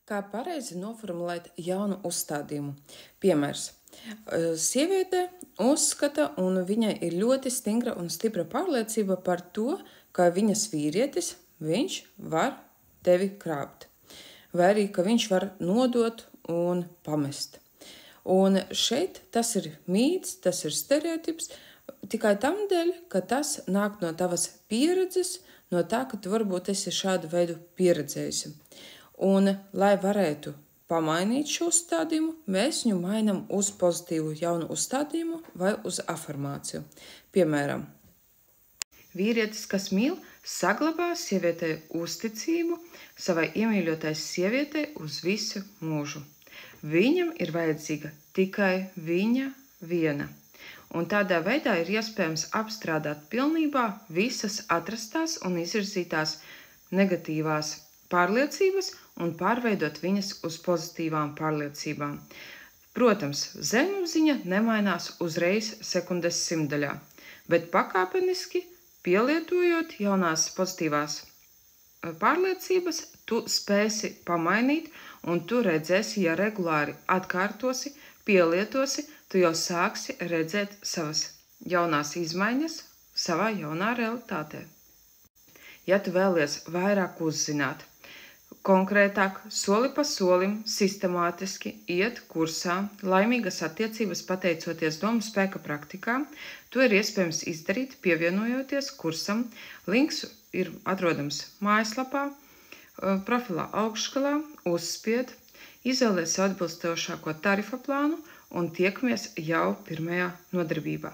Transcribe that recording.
Kā pareizi noformulēt jaunu uzstādījumu? Piemērs. Sieviete uzskata, un viņai ir ļoti stingra un stipra pārliecība par to, ka viņas vīrietis, viņš var tevi krāpt. Vai arī, ka viņš var nodot un pamest. Un šeit tas ir mīts, tas ir stereotips, tikai tam dēļ, ka tas nāk no tavas pieredzes, no tā, ka tu varbūt esi šādu veidu pieredzējusi. Un, lai varētu pamainīt šo uzstādījumu, mēs viņu mainām uz pozitīvu jaunu uzstādījumu vai uz afirmāciju. Piemēram, vīrietis, kas mīl, saglabā sievietei uzticību savai iemīļotai sievietei uz visu mūžu. Viņam ir vajadzīga tikai viņa viena. Un tādā veidā ir iespējams apstrādāt pilnībā visas atrastās un izvirzītās negatīvās pārliecības un pārveidot viņas uz pozitīvām pārliecībām. Protams, zemapziņa nemainās uzreiz sekundes simtdaļā, bet pakāpeniski pielietojot jaunās pozitīvās pārliecības, tu spēsi pamainīt, un tu redzēsi, ja regulāri atkārtosi, pielietosi, tu jau sāksi redzēt savas jaunās izmaiņas savā jaunā realitātē. Ja tu vēlies vairāk uzzināt, konkrētāk, soli pa solim, sistemātiski iet kursā laimīgas attiecības pateicoties domu spēka praktikām, to ir iespējams izdarīt, pievienojoties kursam. Links ir atrodams mājaslapā, profilā augšgalā, uzspied, izvēlies atbilstošāko tarifa plānu un tiekamies jau pirmajā nodarbībā.